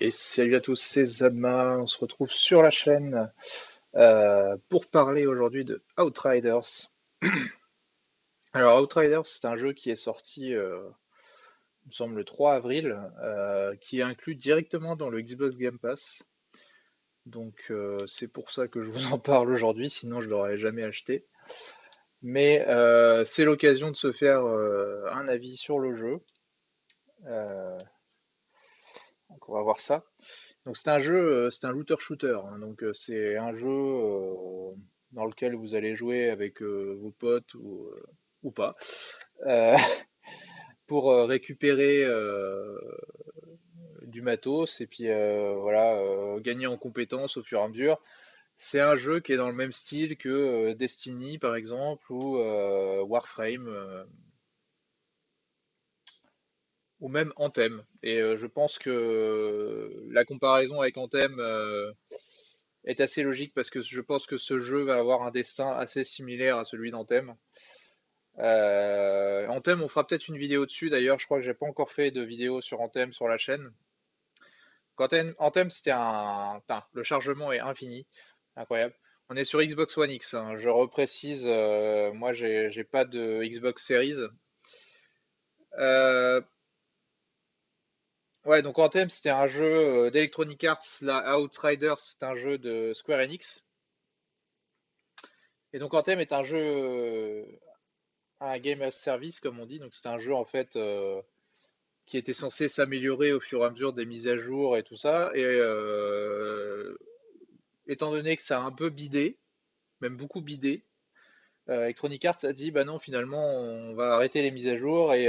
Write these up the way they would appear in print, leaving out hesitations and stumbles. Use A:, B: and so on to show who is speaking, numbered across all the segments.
A: Et salut à tous, c'est Zadma. On se retrouve sur la chaîne pour parler aujourd'hui de Outriders. Alors, Outriders, c'est un jeu qui est sorti, il me semble, le 3 avril, qui est inclus directement dans le Xbox Game Pass. Donc, c'est pour ça que je vous en parle aujourd'hui, sinon je l'aurais jamais acheté. Mais c'est l'occasion de se faire un avis sur le jeu. Euh, donc, on va voir ça. Donc c'est un jeu, c'est un looter-shooter, hein. Donc c'est un jeu dans lequel vous allez jouer avec vos potes ou pas, euh, pour récupérer du matos et puis voilà, gagner en compétences au fur et à mesure. C'est un jeu qui est dans le même style que Destiny par exemple ou Warframe ou même Anthem. Et je pense que la comparaison avec Anthem est assez logique parce que je pense que ce jeu va avoir un destin assez similaire à celui d'Anthem. Anthem, on fera peut-être une vidéo dessus d'ailleurs. Je crois que j'ai pas encore fait de vidéo sur Anthem sur la chaîne. Anthem, c'était putain, le chargement est infini, incroyable. On est sur Xbox One X, hein. Je reprécise, moi j'ai pas de Xbox Series. Euh, ouais, donc Anthem, c'était un jeu d'Electronic Arts. La Outriders, c'est un jeu de Square Enix. Et donc Anthem est un jeu, un game as service, comme on dit. Donc c'est un jeu en fait qui était censé s'améliorer au fur et à mesure des mises à jour et tout ça. Et étant donné que ça a un peu bidé, même beaucoup bidé, Electronic Arts a dit bah non, finalement on va arrêter les mises à jour. Et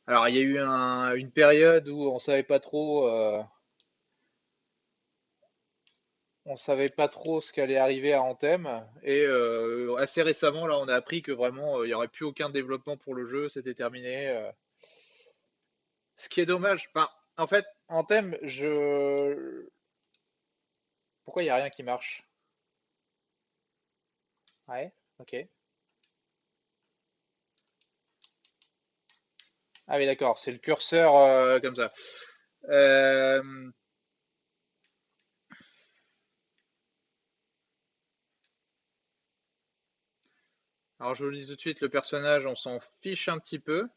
A: alors il y a eu une période où on savait pas trop ce qu'allait arriver à Anthem. Et assez récemment, là, on a appris que vraiment, il n'y aurait plus aucun développement pour le jeu, c'était terminé. Ce qui est dommage. Enfin, en fait, Anthem, pourquoi il n'y a rien qui marche? Ouais, ok. Ah oui, d'accord, c'est le curseur comme ça. Euh, alors, je vous le dis tout de suite, le personnage, on s'en fiche un petit peu.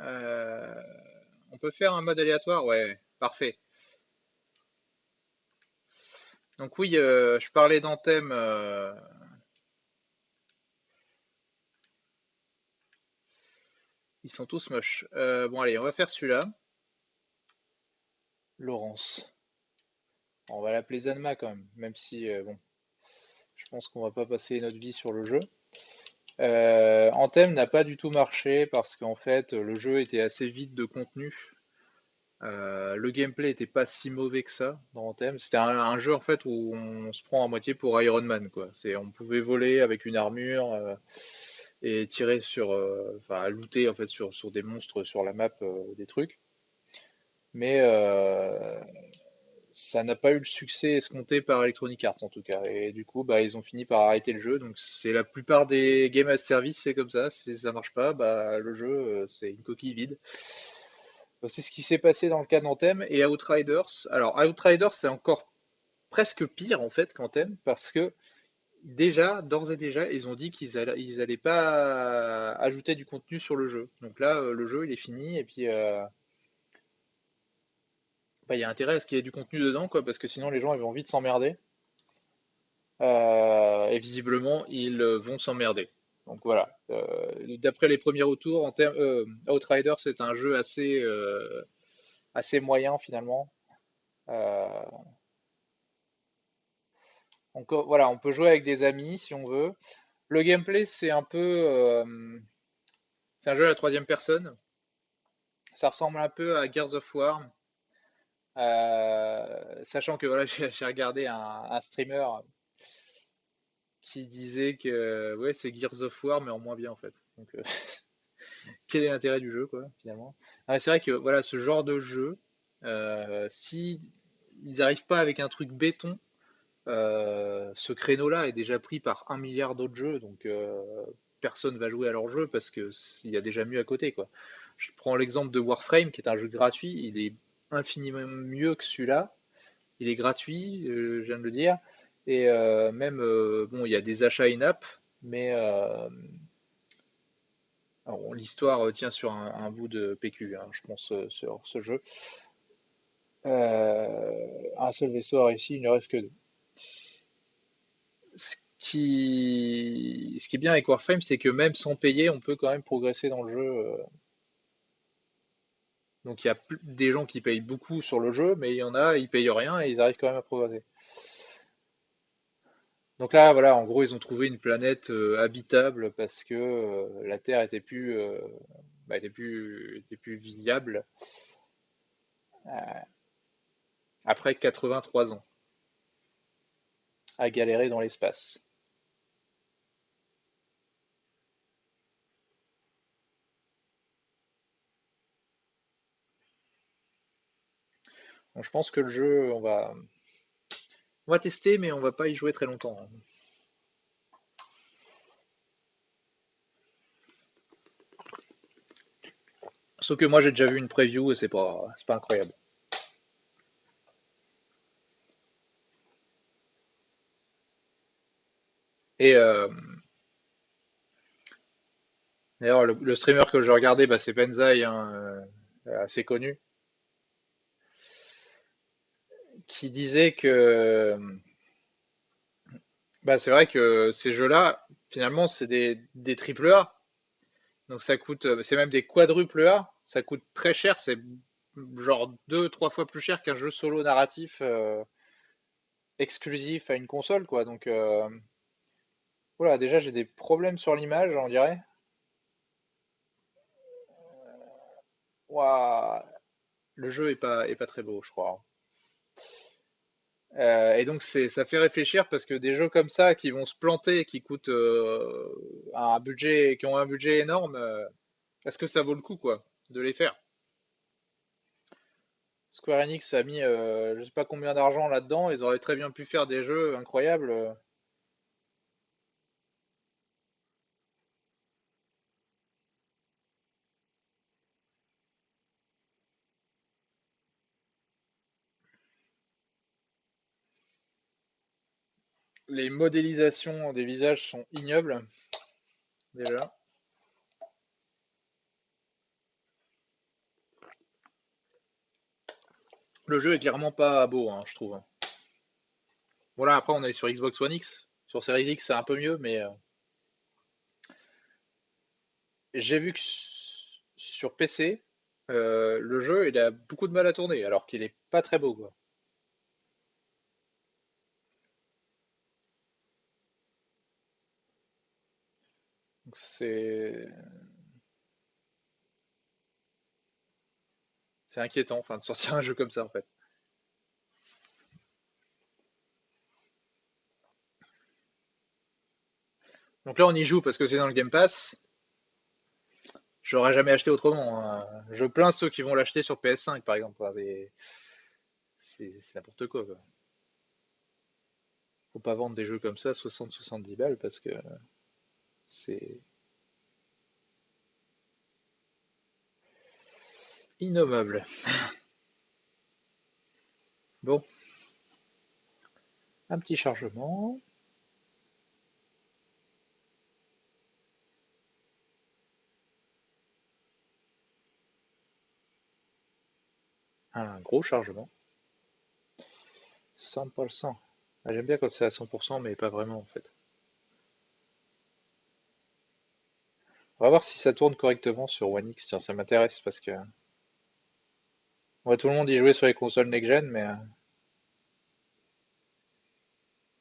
A: Euh, on peut faire un mode aléatoire? Ouais, parfait. Donc oui, je parlais d'Anthem. Ils sont tous moches. Bon, allez, on va faire celui-là. Laurence. On va l'appeler Zanma quand même, même si, bon, je pense qu'on va pas passer notre vie sur le jeu. Anthem n'a pas du tout marché parce qu'en fait, le jeu était assez vide de contenu. Le gameplay était pas si mauvais que ça dans Anthem. C'était un jeu en fait où on se prend à moitié pour Iron Man, quoi. On pouvait voler avec une armure et tirer enfin, looter en fait sur des monstres sur la map, des trucs. Mais ça n'a pas eu le succès escompté par Electronic Arts en tout cas. Et du coup, bah, ils ont fini par arrêter le jeu. Donc c'est la plupart des game as service, c'est comme ça. Si ça marche pas, bah, le jeu, c'est une coquille vide. Donc c'est ce qui s'est passé dans le cas d'Anthem et Outriders. Alors Outriders, c'est encore presque pire en fait qu'Anthem parce que déjà, d'ores et déjà, ils ont dit ils allaient pas ajouter du contenu sur le jeu. Donc là, le jeu, il est fini et puis bah, il y a intérêt à ce qu'il y ait du contenu dedans, quoi, parce que sinon les gens ils vont vite s'emmerder. Et visiblement, ils vont s'emmerder. Donc voilà. D'après les premiers retours, Outrider, c'est un jeu assez moyen finalement. Euh, voilà, on peut jouer avec des amis si on veut. Le gameplay, c'est un jeu à la troisième personne. Ça ressemble un peu à Gears of War. Sachant que voilà, j'ai regardé un streamer qui disait que ouais, c'est Gears of War, mais en moins bien en fait. Donc, quel est l'intérêt du jeu, quoi, finalement? Ah, c'est vrai que voilà, ce genre de jeu, si ils n'arrivent pas avec un truc béton, ce créneau-là est déjà pris par 1 milliard d'autres jeux, donc personne va jouer à leur jeu parce que il y a déjà mieux à côté, quoi. Je prends l'exemple de Warframe, qui est un jeu gratuit, il est infiniment mieux que celui-là. Il est gratuit, je viens de le dire. Et même, bon, il y a des achats in-app, mais alors, l'histoire tient sur un bout de PQ, hein, je pense, sur ce jeu. Un seul vaisseau a réussi, il ne reste que deux. Ce qui est bien avec Warframe, c'est que même sans payer, on peut quand même progresser dans le jeu. Donc il y a des gens qui payent beaucoup sur le jeu, mais il y en a, ils payent rien et ils arrivent quand même à progresser. Donc là, voilà, en gros, ils ont trouvé une planète habitable parce que la Terre était plus viable après 83 ans à galérer dans l'espace. Donc je pense que le jeu, on va tester, mais on va pas y jouer très longtemps, hein. Sauf que moi, j'ai déjà vu une preview et c'est pas incroyable. Et d'ailleurs, le streamer que je regardais, bah, c'est Benzaï, hein, assez connu, qui disait que bah, c'est vrai que ces jeux-là, finalement, c'est des triple A. Donc ça coûte, c'est même des quadruple A. Ça coûte très cher. C'est genre deux, trois fois plus cher qu'un jeu solo narratif exclusif à une console, quoi. Donc voilà, déjà j'ai des problèmes sur l'image, on dirait. Ouah, le jeu est pas très beau, je crois. Et donc ça fait réfléchir parce que des jeux comme ça qui vont se planter, qui coûtent un budget, qui ont un budget énorme, est-ce que ça vaut le coup, quoi, de les faire? Square Enix a mis je sais pas combien d'argent là-dedans, ils auraient très bien pu faire des jeux incroyables. Les modélisations des visages sont ignobles, déjà. Le jeu est clairement pas beau, hein, je trouve. Voilà, après on est sur Xbox One X, sur Series X c'est un peu mieux, mais j'ai vu que sur PC, le jeu il a beaucoup de mal à tourner, alors qu'il est pas très beau, quoi. Donc c'est inquiétant, enfin, de sortir un jeu comme ça en fait. Donc là on y joue parce que c'est dans le Game Pass. J'aurais jamais acheté autrement, hein. Je plains ceux qui vont l'acheter sur PS5 par exemple, quoi. C'est n'importe quoi, quoi. Faut pas vendre des jeux comme ça 60-70 balles parce que c'est innommable. Bon, un petit chargement, un gros chargement, 100%. Ah, j'aime bien quand c'est à 100%, mais pas vraiment en fait. On va voir si ça tourne correctement sur One X. Tiens, ça m'intéresse parce que on va tout le monde y jouer sur les consoles next-gen, mais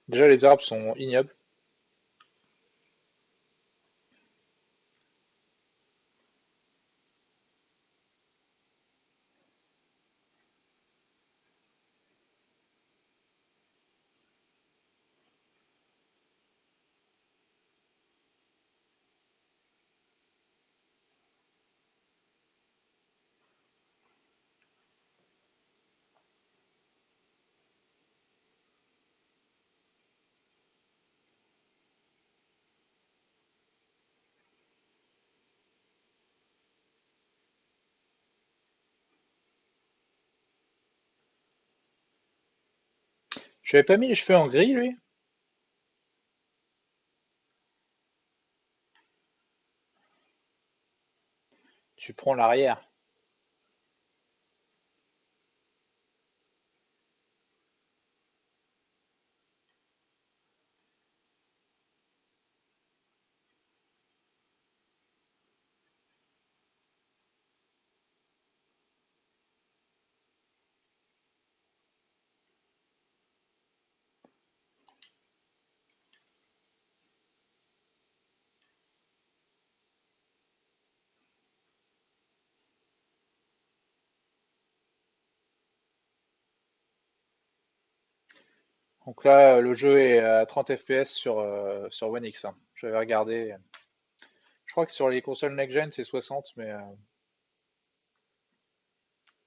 A: déjà les arbres sont ignobles. Je lui avais pas mis les cheveux en gris, lui? Tu prends l'arrière. Donc là, le jeu est à 30 FPS sur One X, hein. J'avais regardé. Je crois que sur les consoles next-gen, c'est 60, mais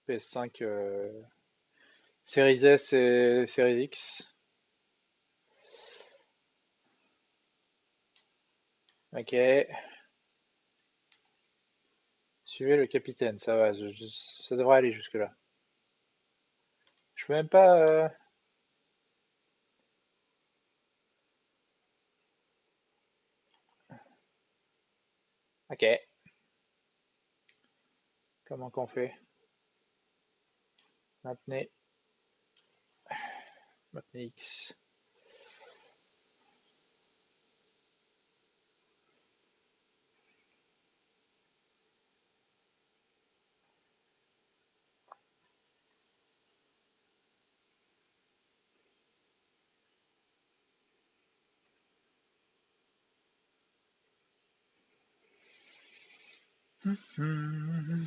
A: PS5, Series S et Series X. Ok. Suivez le capitaine, ça va, ça devrait aller jusque-là. Je peux même pas. Ok. Comment qu'on fait? Maintenez. Maintenez X. Hmm.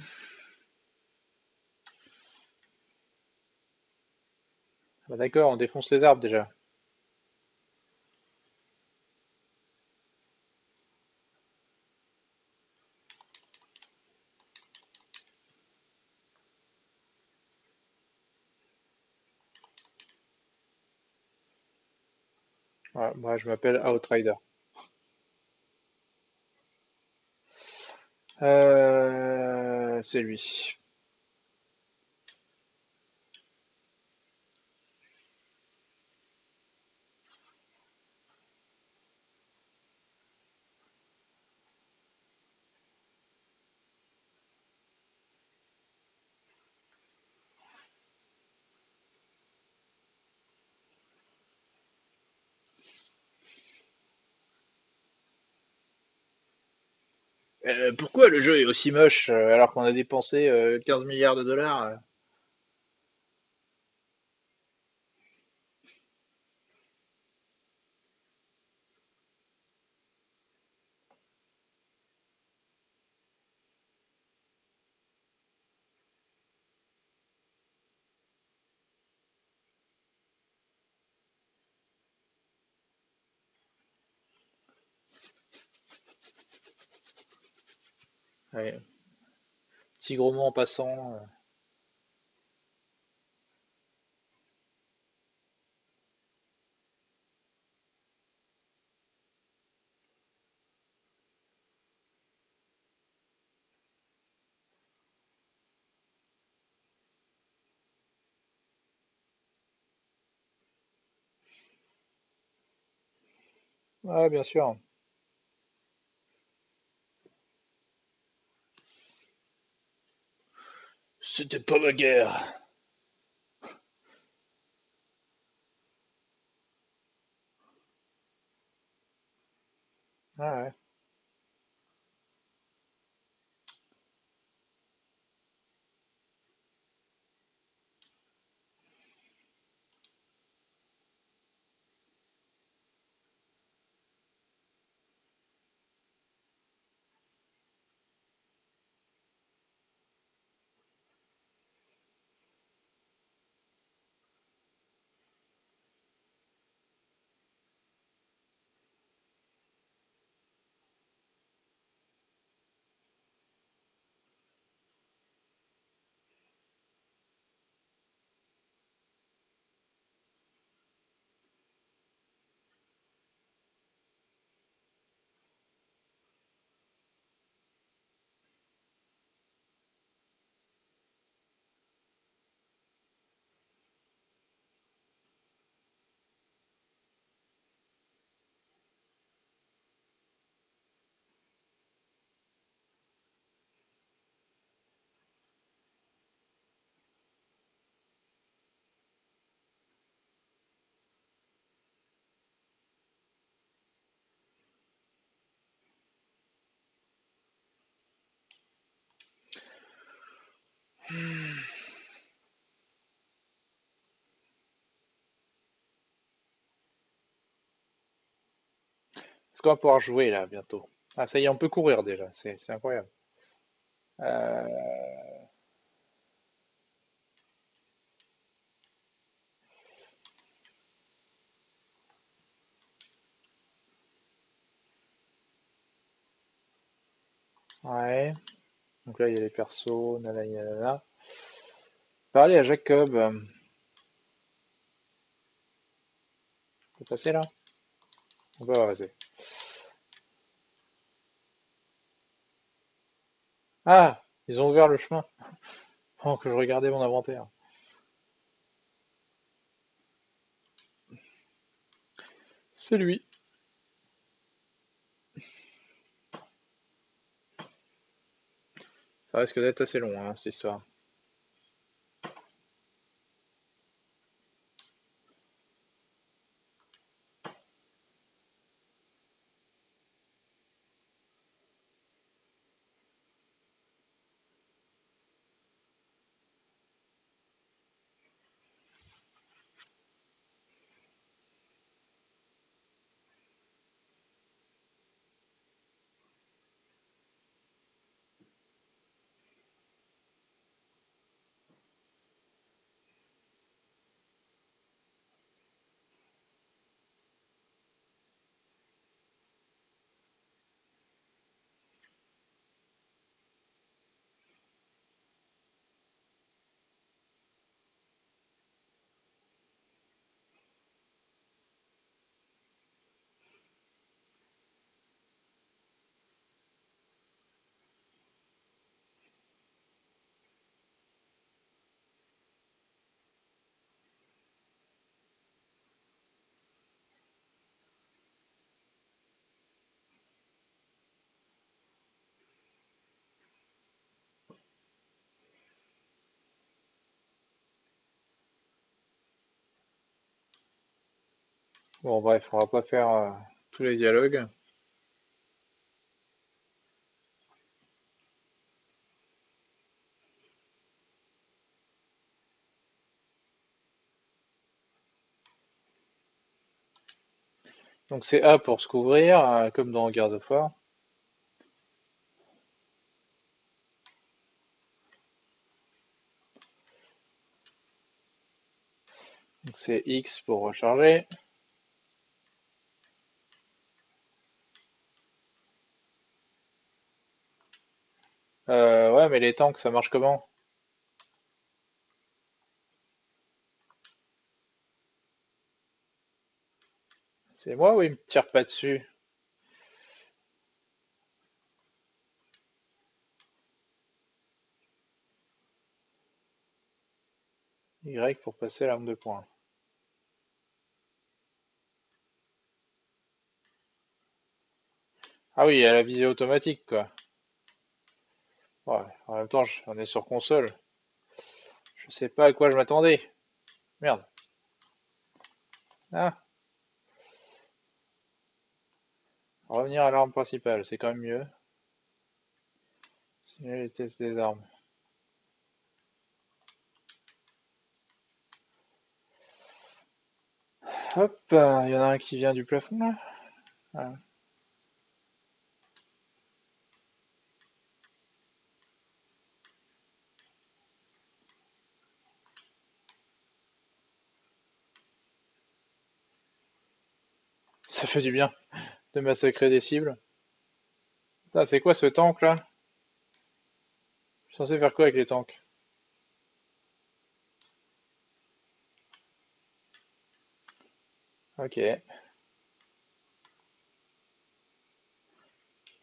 A: Bah, d'accord, on défonce les arbres déjà. Ouais, moi, je m'appelle Outrider. C'est lui. Pourquoi le jeu est aussi moche alors qu'on a dépensé 15 milliards de dollars? Ouais, petit gros mot en passant. Ouais, bien sûr. C'était pas ma guerre. Ouais, ouais. Est-ce qu'on va pouvoir jouer là bientôt? Ah, ça y est, on peut courir déjà, c'est incroyable. Euh, ouais, donc là il y a les persos, nanana, nanana. Parler à Jacob, on peut passer là? On peut passer. Ah, ils ont ouvert le chemin pendant que je regardais mon inventaire. C'est lui. Ça risque d'être assez long, hein, cette histoire. Bon, bref, on va pas faire tous les dialogues. Donc c'est A pour se couvrir, comme dans Gears of War. Donc c'est X pour recharger. Ouais, mais les tanks, ça marche comment? C'est moi ou il me tire pas dessus? Y pour passer l'arme de poing. Ah oui, il y a la visée automatique, quoi. Ouais, en même temps, on est sur console. Je sais pas à quoi je m'attendais. Merde. Ah, revenir à l'arme principale, c'est quand même mieux. Simuler les tests des armes. Hop, il y en a un qui vient du plafond, là. Voilà. Ça fait du bien de massacrer des cibles. Putain, c'est quoi ce tank, là? Je suis censé faire quoi avec les tanks? Ok.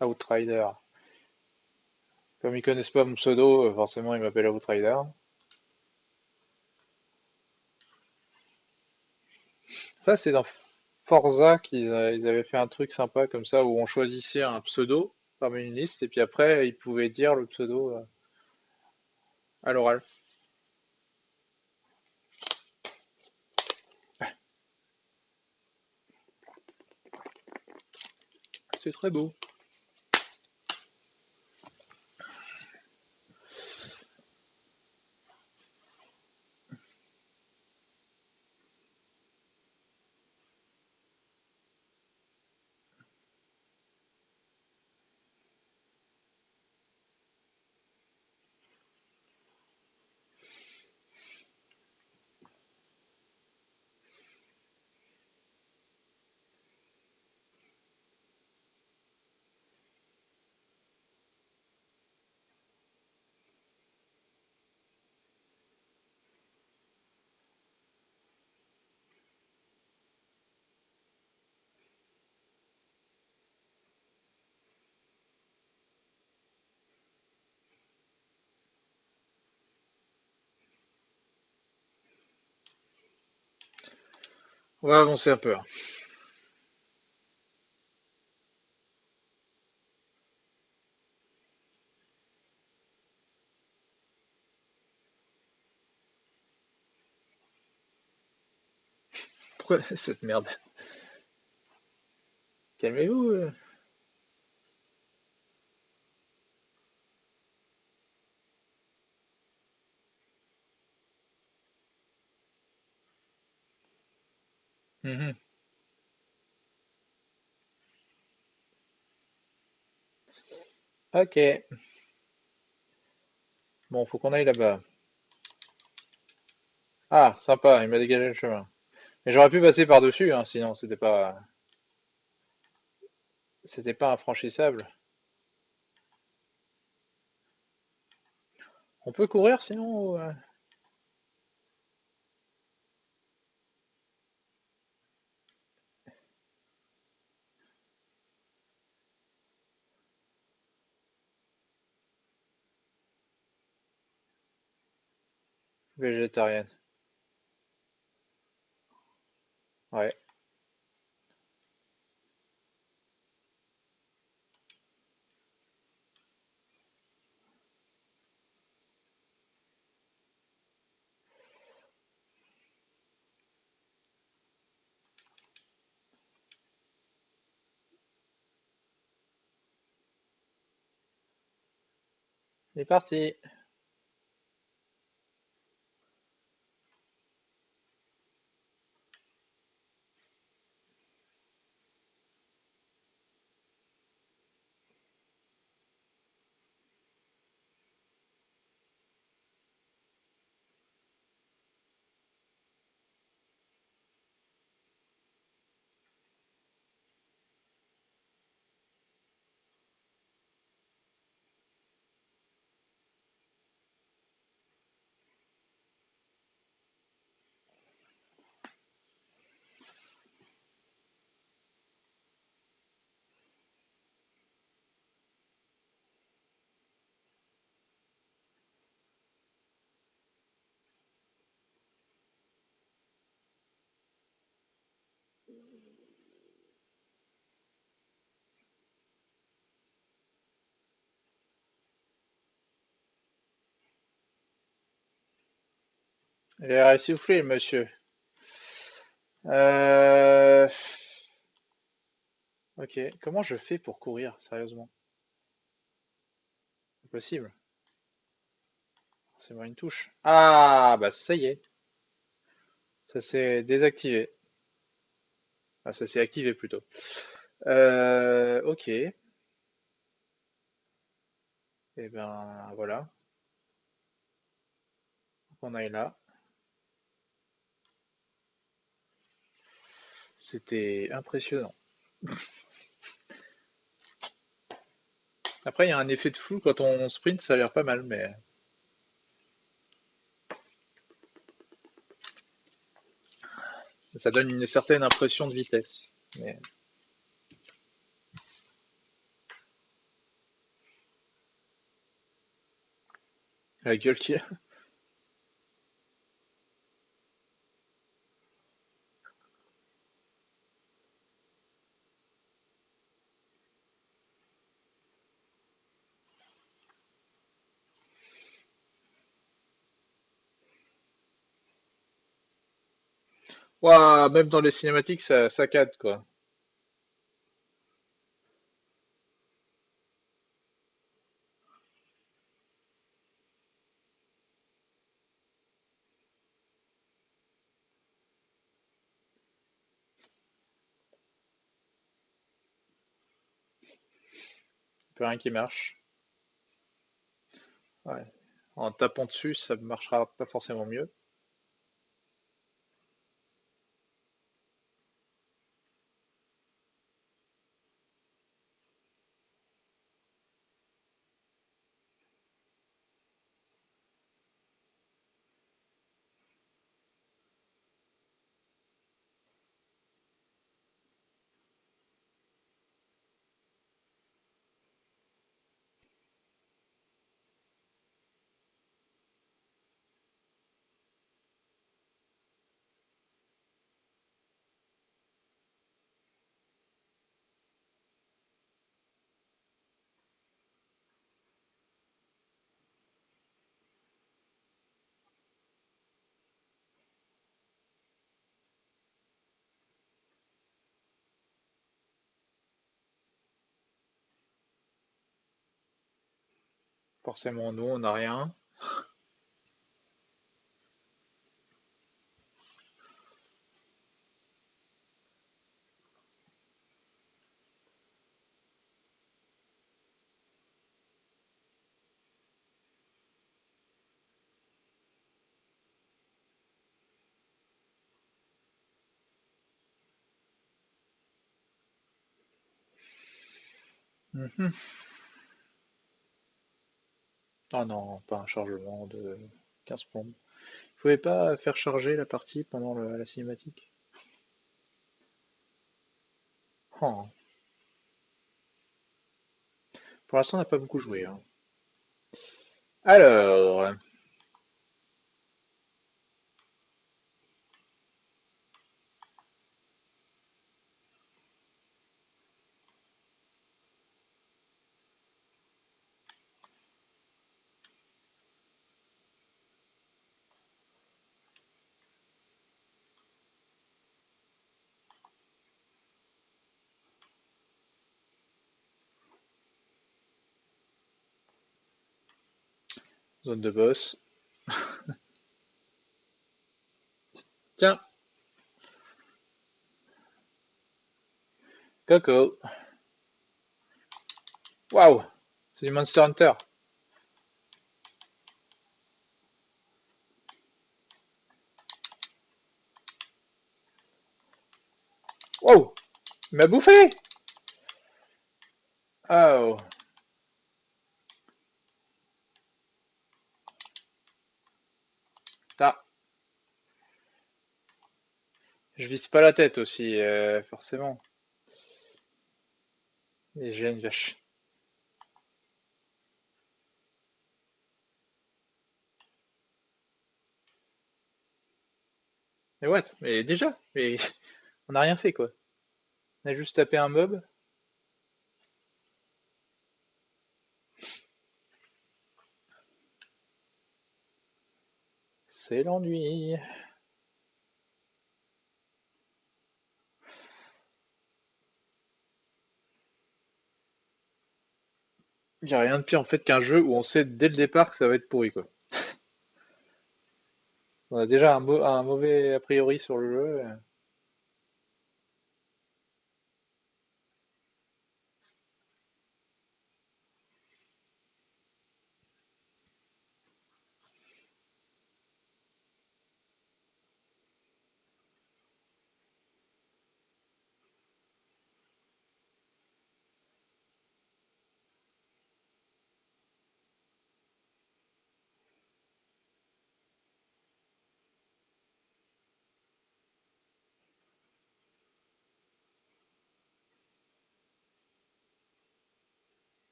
A: Outrider. Comme ils connaissent pas mon pseudo, forcément ils m'appellent Outrider. Ça, c'est dans Forza qu'ils avaient fait un truc sympa comme ça où on choisissait un pseudo parmi une liste et puis après ils pouvaient dire le pseudo à l'oral. C'est très beau. On va avancer un peu, hein. Pourquoi cette merde? Calmez-vous. Mhm. Ok. Bon, faut qu'on aille là-bas. Ah, sympa, il m'a dégagé le chemin. Mais j'aurais pu passer par-dessus, hein, sinon c'était pas infranchissable. On peut courir sinon végétarienne. Ouais, c'est parti. L'air essoufflé, monsieur. Euh... Ok, comment je fais pour courir, sérieusement? Impossible. C'est moi une touche. Ah, bah ça y est, ça s'est désactivé. Ah, ça s'est activé plutôt. Ok, et ben voilà, on aille là. C'était impressionnant. Après, il y a un effet de flou quand on sprint, ça a l'air pas mal, mais ça donne une certaine impression de vitesse. Mais la gueule qu'il a. Ouah, même dans les cinématiques, ça saccade, quoi. Plus rien qui marche. Ouais. En tapant dessus, ça marchera pas forcément mieux. Forcément, nous, on n'a rien. Mhm. Ah non, pas un chargement de 15 plombes. Vous pouvez pas faire charger la partie pendant la cinématique? Oh. Pour l'instant, on n'a pas beaucoup joué, hein. Alors, zone de boss. Tiens, Coco. Waouh, c'est du Monster Hunter. Wow, il m'a bouffé. Oh, ah, je vise pas la tête aussi, forcément. Et j'ai une vache. Mais what? Mais déjà, mais on n'a rien fait quoi. On a juste tapé un mob. C'est l'ennui. Il n'y a rien de pire en fait qu'un jeu où on sait dès le départ que ça va être pourri quoi. On a déjà un mauvais a priori sur le jeu.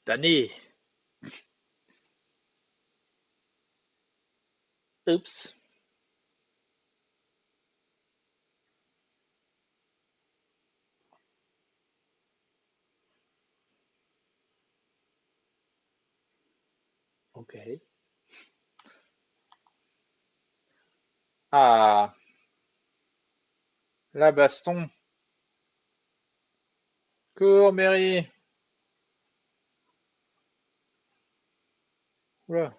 A: Danny. Oups. Ok. Ah, la baston. Cours, Mary. Oula.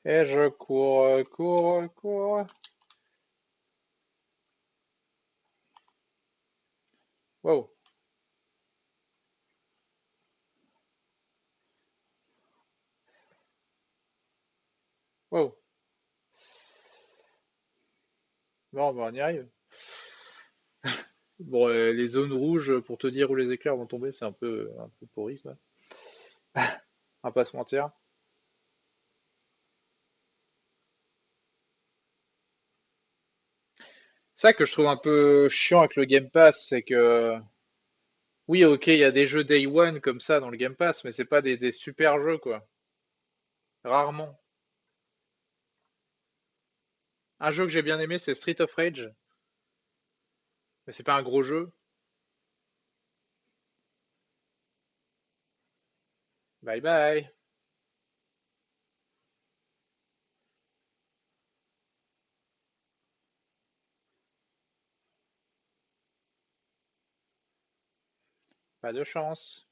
A: Et je cours, cours, cours. Wow, wow. Bon, bah, on y arrive. Bon, les zones rouges, pour te dire où les éclairs vont tomber, c'est un peu pourri, quoi. On va pas se mentir. Ça que je trouve un peu chiant avec le Game Pass, c'est que, oui, ok, il y a des jeux Day One comme ça dans le Game Pass, mais c'est pas des super jeux, quoi. Rarement. Un jeu que j'ai bien aimé, c'est Street of Rage. Mais c'est pas un gros jeu. Bye bye. Pas de chance.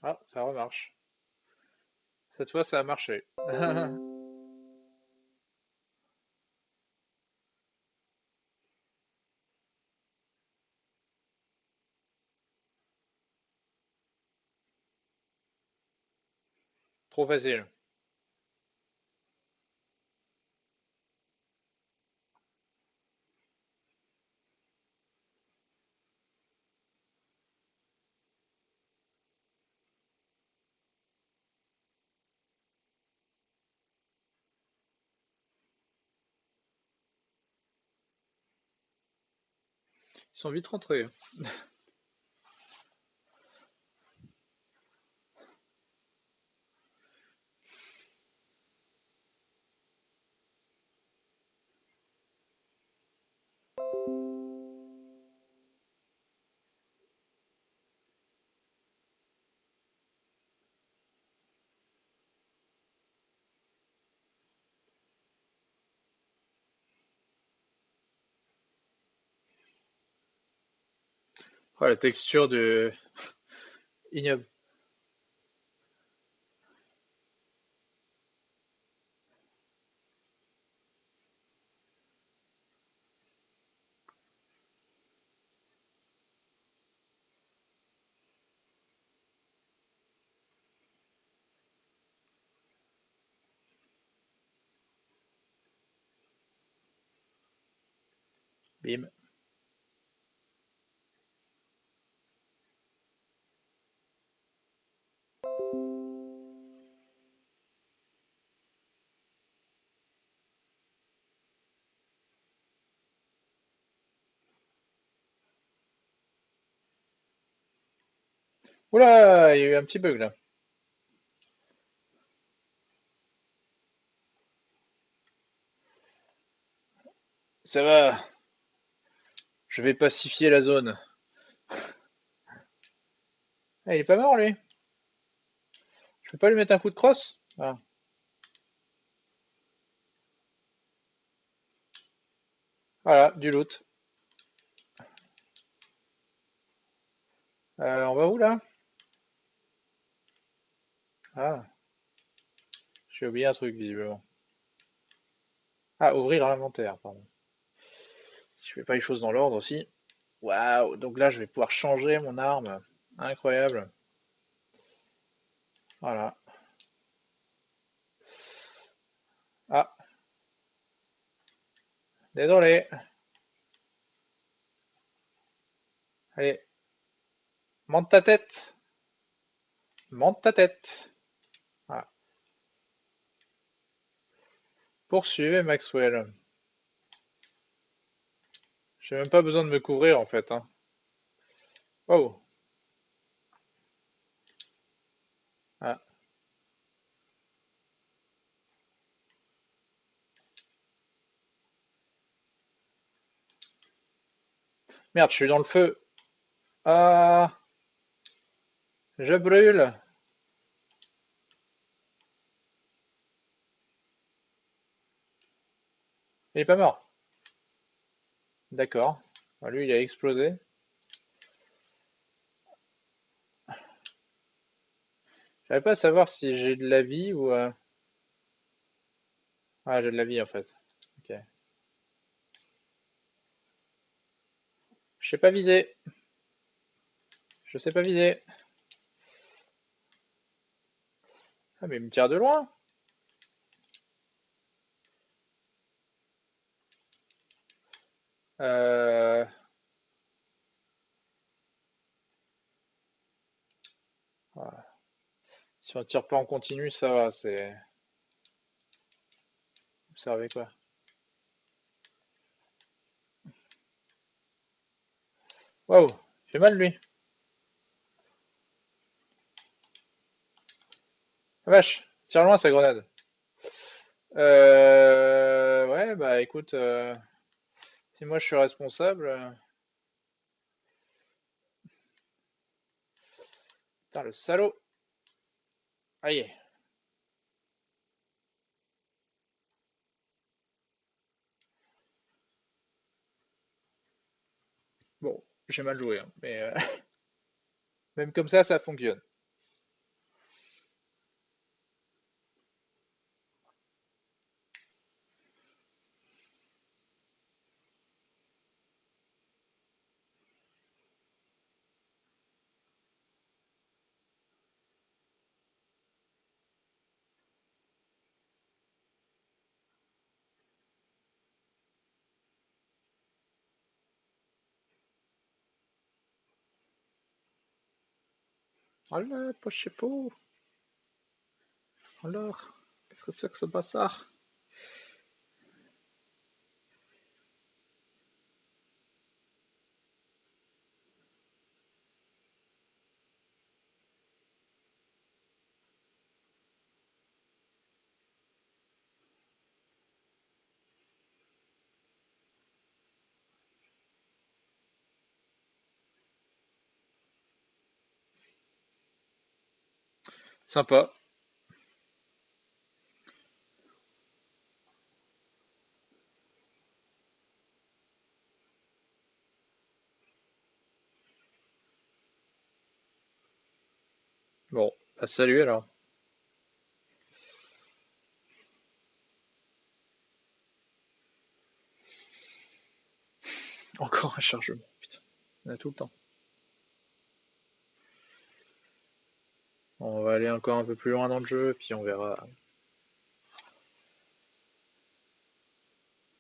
A: Ah, ça remarche. Cette fois, ça a marché. Trop facile. Ils sont vite rentrés. Oh, la texture de ignoble. Bim. Oula, il y a eu un petit bug là. Ça va, je vais pacifier la zone. Ah, il est pas mort lui. Je peux pas lui mettre un coup de crosse? Ah, voilà, du loot. On va où là? Ah, j'ai oublié un truc visiblement. Ah, ouvrir l'inventaire, pardon. Si je fais pas les choses dans l'ordre aussi. Waouh, donc là je vais pouvoir changer mon arme. Incroyable. Voilà. Ah, désolé. Allez, monte ta tête. Monte ta tête. Voilà. Poursuivez Maxwell. J'ai même pas besoin de me couvrir en fait, hein. Oh. Ah. Merde, je suis dans le feu. Ah, je brûle. Il est pas mort. D'accord. Ah, lui, il a explosé. J'arrive pas à savoir si j'ai de la vie ou... Ah, j'ai de la vie en fait. Ok. Je sais pas viser. Je sais pas viser. Ah, mais il me tire de loin. Euh, voilà. Si on tire pas en continu, ça va, c'est. Vous savez quoi? Waouh, il fait mal lui. Ah, vache, tire loin sa grenade. Ouais, bah écoute, si moi je suis responsable. Putain, le salaud. Aïe. Bon, j'ai mal joué, hein, mais même comme ça fonctionne. Oh là, poche faux. Alors, qu'est-ce que c'est que ce bazar? Sympa. Bon, bah salut alors. Encore un chargement, putain. On a tout le temps. On va aller encore un peu plus loin dans le jeu, puis on verra.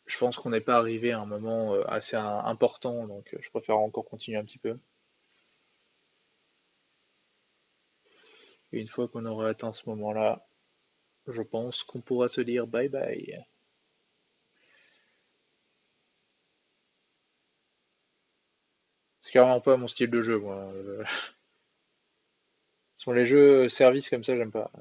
A: Je pense qu'on n'est pas arrivé à un moment assez important, donc je préfère encore continuer un petit peu. Et une fois qu'on aura atteint ce moment-là, je pense qu'on pourra se dire bye bye. C'est carrément pas mon style de jeu, moi. Sur les jeux service comme ça, j'aime pas.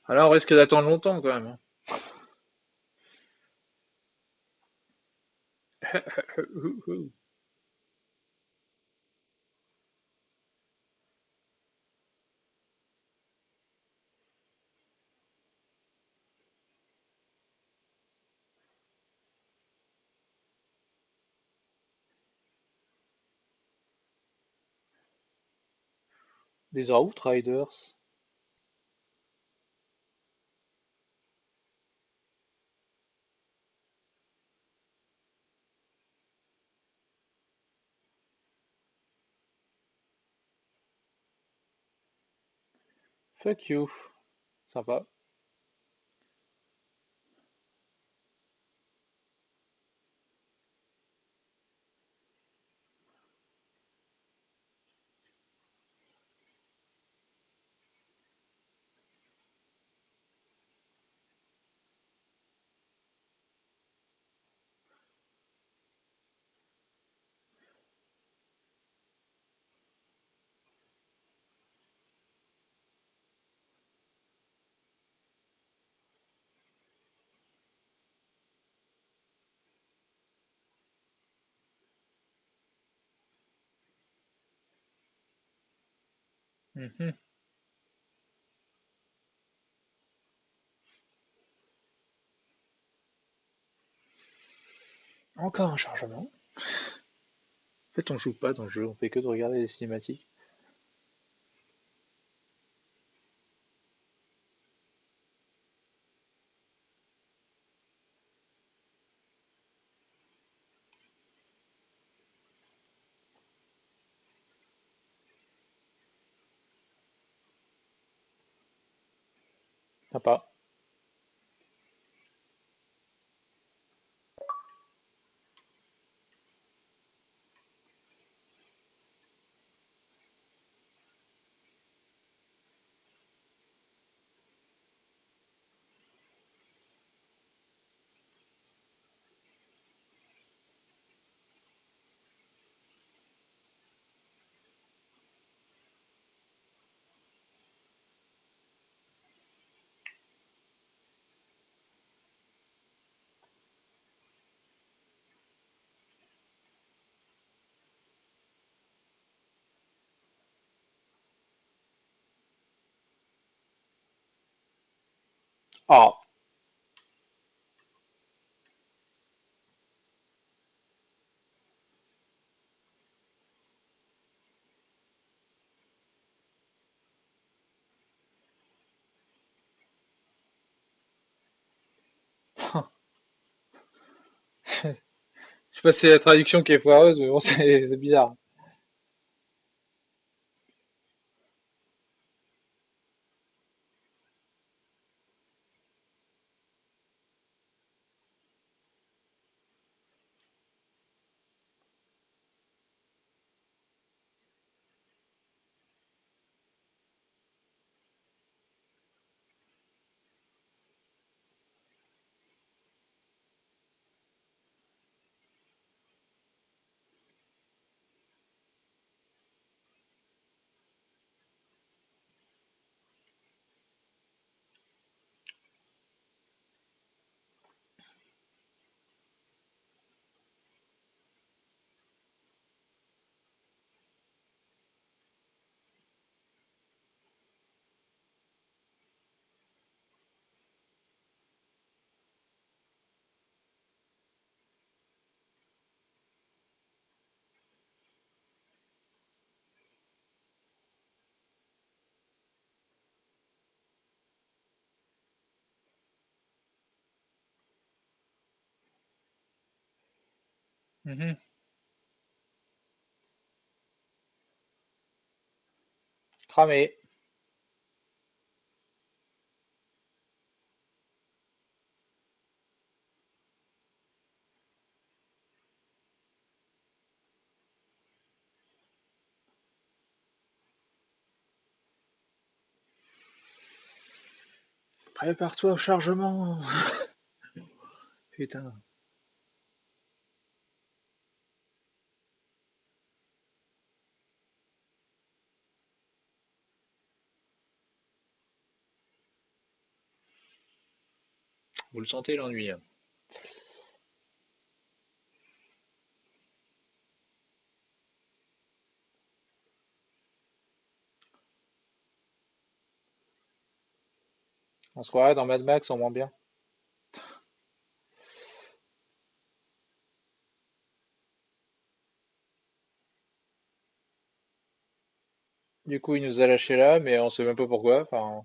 A: Alors on risque d'attendre longtemps quand même, hein. Des Outriders. Fuck you. Sympa. Mhm. Encore un chargement. En fait, on joue pas dans le jeu, on fait que de regarder les cinématiques. Sympa. Ah, je sais pas si c'est la traduction qui est foireuse, mais bon, c'est bizarre. Mhm. Cramé. Prépare-toi au chargement. Putain, vous le sentez l'ennui, hein. On se croirait dans Mad Max en moins bien. Du coup, il nous a lâché là, mais on sait même pas pourquoi. Enfin,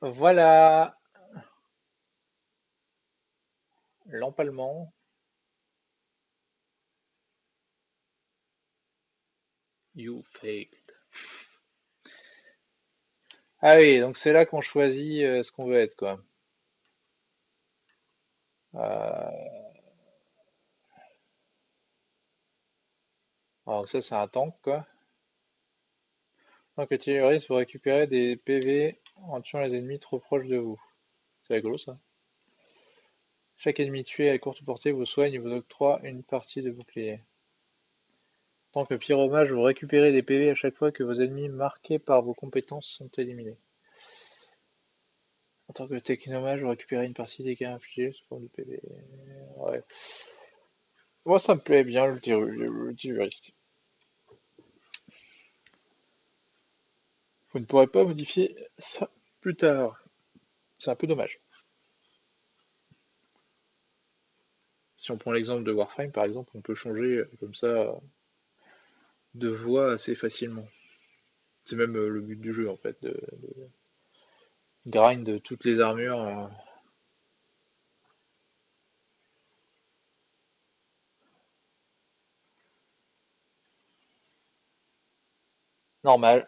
A: voilà l'empalement. You failed. Ah oui, donc c'est là qu'on choisit ce qu'on veut être, quoi. Alors ça, c'est un tank, quoi. Donc, artillériste, vous récupérez des PV en tuant les ennemis trop proches de vous. C'est rigolo, ça. Chaque ennemi tué à courte portée vous soigne et vous octroie une partie de bouclier. En tant que pyromage, vous récupérez des PV à chaque fois que vos ennemis marqués par vos compétences sont éliminés. En tant que technomage, vous récupérez une partie des dégâts infligés sous forme de PV. Ouais. Moi, ça me plaît bien l'ultiviriste. Vous ne pourrez pas modifier ça plus tard. C'est un peu dommage. Si on prend l'exemple de Warframe, par exemple, on peut changer comme ça de voix assez facilement. C'est même le but du jeu, en fait, de grind toutes les armures. Normal.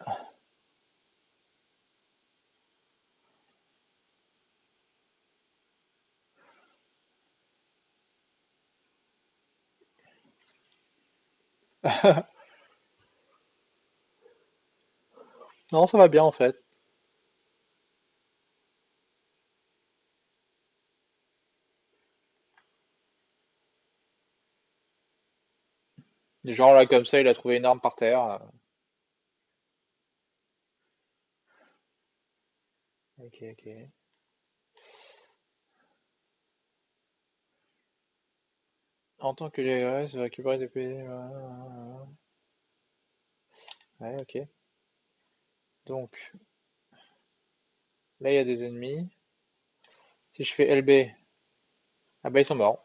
A: Non, ça va bien, en fait. Genre là, comme ça, il a trouvé une arme par terre. Ok, ok. En tant que l'IRS, vous récupérez des PD. Ouais, ok. Donc, là, il y a des ennemis. Si je fais LB, ah bah ils sont morts.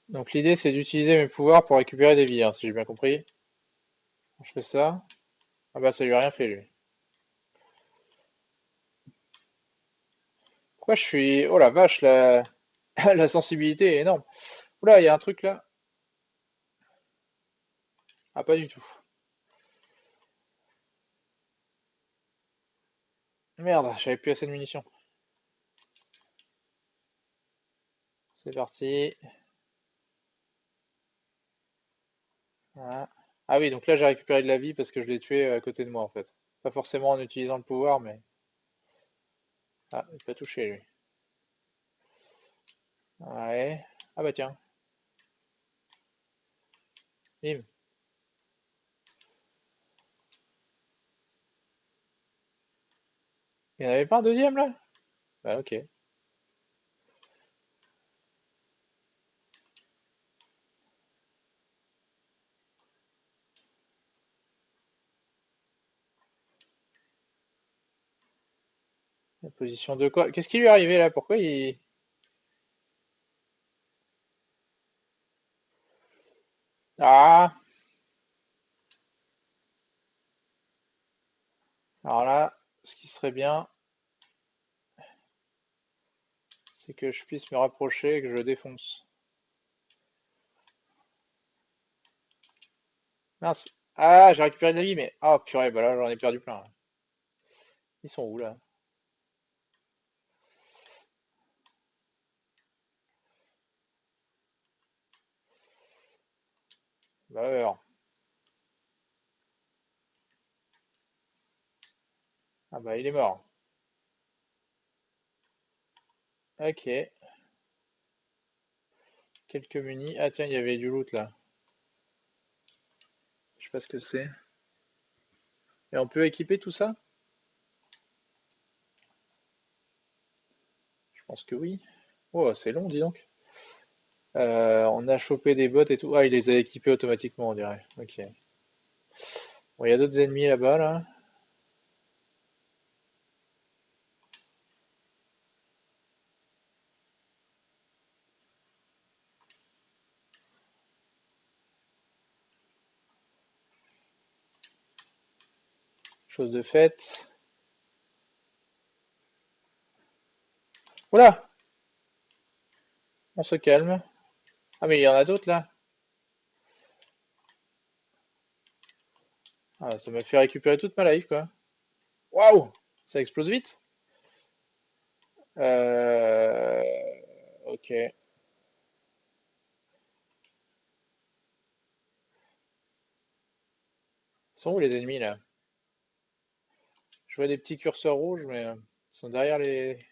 A: Donc l'idée c'est d'utiliser mes pouvoirs pour récupérer des vies, hein, si j'ai bien compris. Je fais ça. Ah bah ça lui a rien fait lui. Pourquoi je suis... Oh la vache, la, la sensibilité est énorme. Oula, il y a un truc là. Ah pas du tout. Merde, j'avais plus assez de munitions. C'est parti. Voilà. Ah oui, donc là j'ai récupéré de la vie parce que je l'ai tué à côté de moi en fait. Pas forcément en utilisant le pouvoir, mais... Ah, il peut toucher lui. Ouais. Ah bah tiens. Bim. Il n'y en avait pas un deuxième là? Bah ok. La position de quoi? Qu'est-ce qui lui est arrivé là? Pourquoi il... Ah! Alors là, ce qui serait bien, c'est que je puisse me rapprocher et que je le défonce. Mince. Ah, j'ai récupéré de la vie, mais... Ah, purée, bah là, j'en ai perdu plein. Ils sont où, là? Bah alors. Ah bah, il est mort. Ok. Quelques munis. Ah tiens, il y avait du loot, là. Je sais pas ce que c'est. Et on peut équiper tout ça? Je pense que oui. Oh, c'est long, dis donc. On a chopé des bots et tout. Ah, il les a équipés automatiquement, on dirait. Ok. Bon, il y a d'autres ennemis là-bas, là. Chose de faite. Oula! On se calme. Ah, mais il y en a d'autres, là. Ah, ça m'a fait récupérer toute ma life, quoi. Waouh! Ça explose vite. Euh... Ok. Ils sont où les ennemis là? Je vois des petits curseurs rouges, mais ils sont derrière les.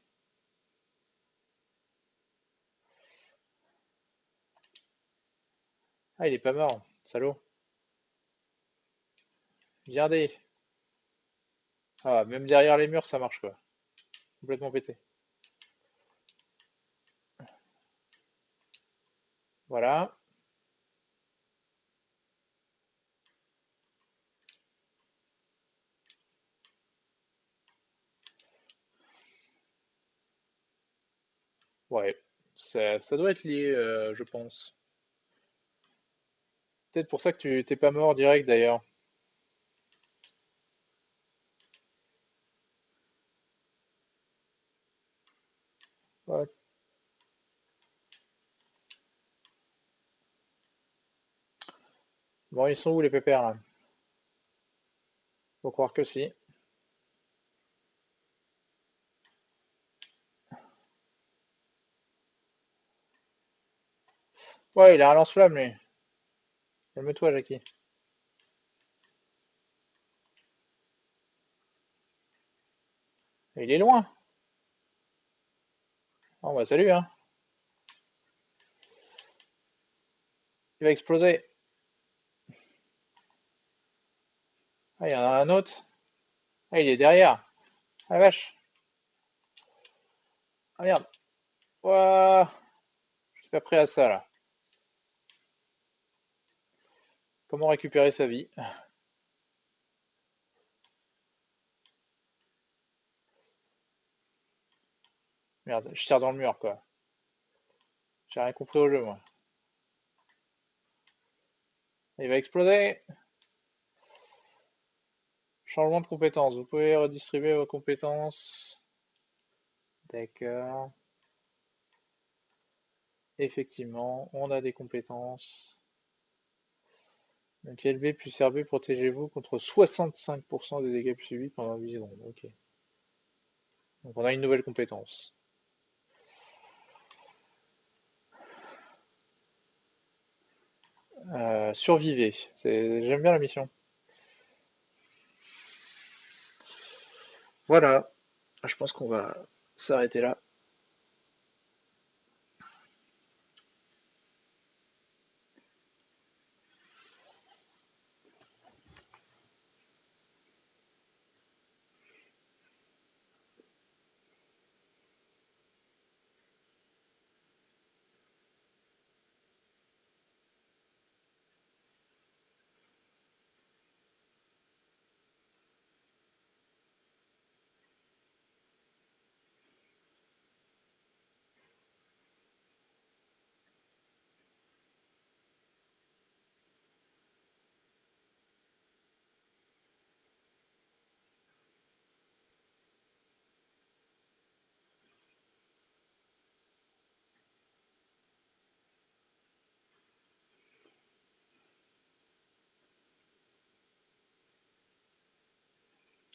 A: Ah, il est pas mort, salaud. Regardez. Ah, même derrière les murs, ça marche quoi. Complètement pété. Voilà. Ouais. Ça doit être lié, je pense. Peut-être pour ça que tu t'es pas mort direct d'ailleurs. Ouais. Bon, ils sont où les pépères là? Faut croire que si. Ouais, il a un lance-flamme lui. Calme-toi, Jackie. Il est loin. Oh bah salut hein. Il va exploser. Ah, il y en a un autre. Ah, il est derrière. Ah la vache. Ah merde. Ouah. Je suis pas prêt à ça là. Comment récupérer sa vie? Merde, je tire dans le mur quoi. J'ai rien compris au jeu moi. Il va exploser. Changement de compétences. Vous pouvez redistribuer vos compétences. D'accord. Effectivement, on a des compétences. Donc LB plus RB, protégez-vous contre 65% des dégâts subis pendant 8 secondes. Ok. Donc on a une nouvelle compétence. Survivez. J'aime bien la mission. Voilà. Je pense qu'on va s'arrêter là.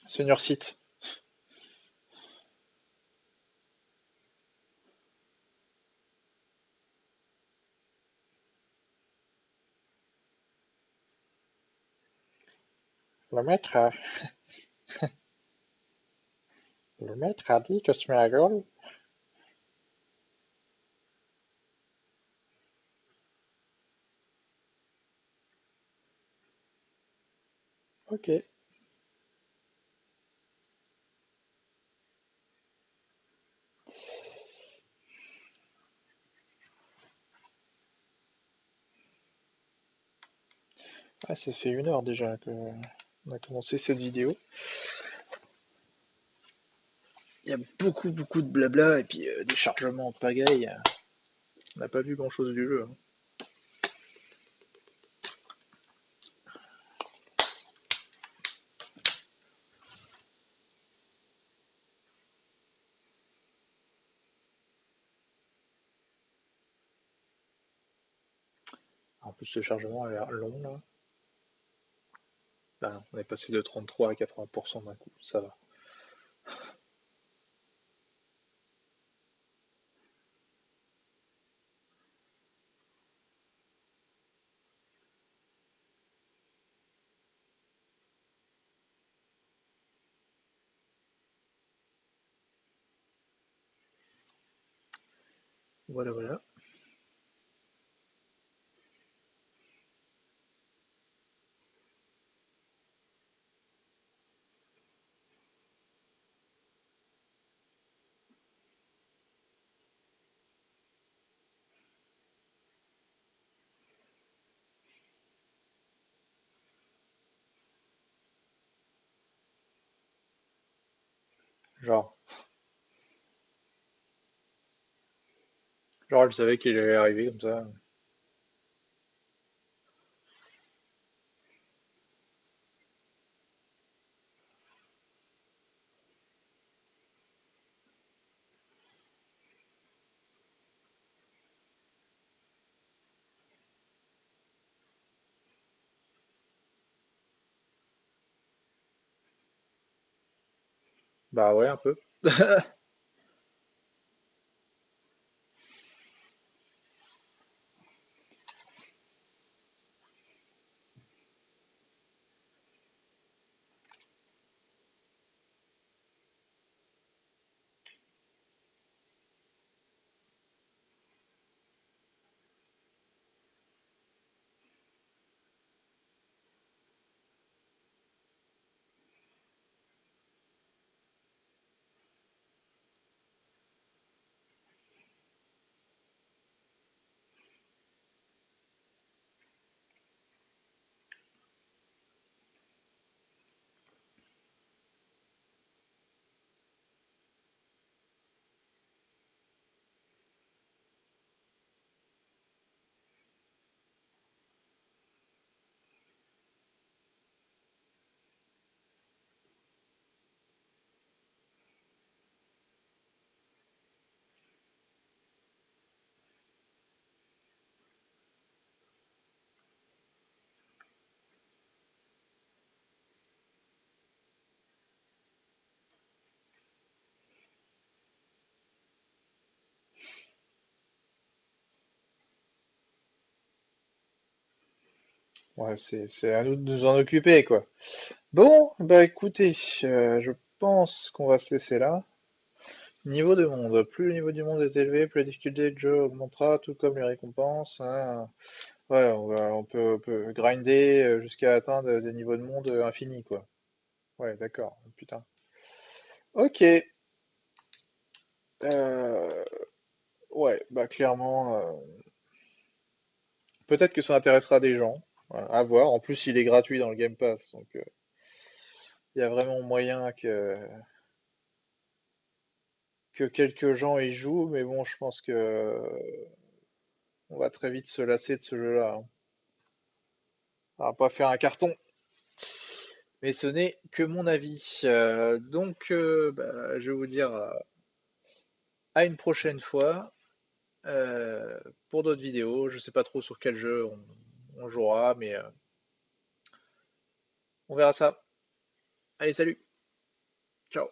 A: Seigneur Sith. Le maître a, le maître a dit que tu mets la gueule. Ok. Ah, ça fait 1 heure déjà qu'on a commencé cette vidéo. Il y a beaucoup de blabla et puis des chargements en pagaille. On n'a pas vu grand chose du jeu, hein. En plus, ce chargement a l'air long là. Bah, on est passé de 33 à 80% d'un coup, ça va. Voilà, voilà. Genre, genre, elle savait qu'il allait arriver comme ça. Bah ouais, un peu. Ouais, c'est à nous de nous en occuper, quoi. Bon, bah écoutez, je pense qu'on va se laisser là. Niveau de monde. Plus le niveau du monde est élevé, plus la difficulté du jeu augmentera, tout comme les récompenses, hein. Ouais, on peut grinder jusqu'à atteindre des niveaux de monde infinis, quoi. Ouais, d'accord. Putain. Ok. Euh, ouais, bah clairement, peut-être que ça intéressera des gens. Voilà, à voir. En plus, il est gratuit dans le Game Pass, donc il y a vraiment moyen que quelques gens y jouent, mais bon, je pense que on va très vite se lasser de ce jeu-là, hein. On va pas faire un carton, mais ce n'est que mon avis. Donc, bah, je vais vous dire à une prochaine fois euh, pour d'autres vidéos. Je sais pas trop sur quel jeu on jouera, mais on verra ça. Allez, salut, ciao.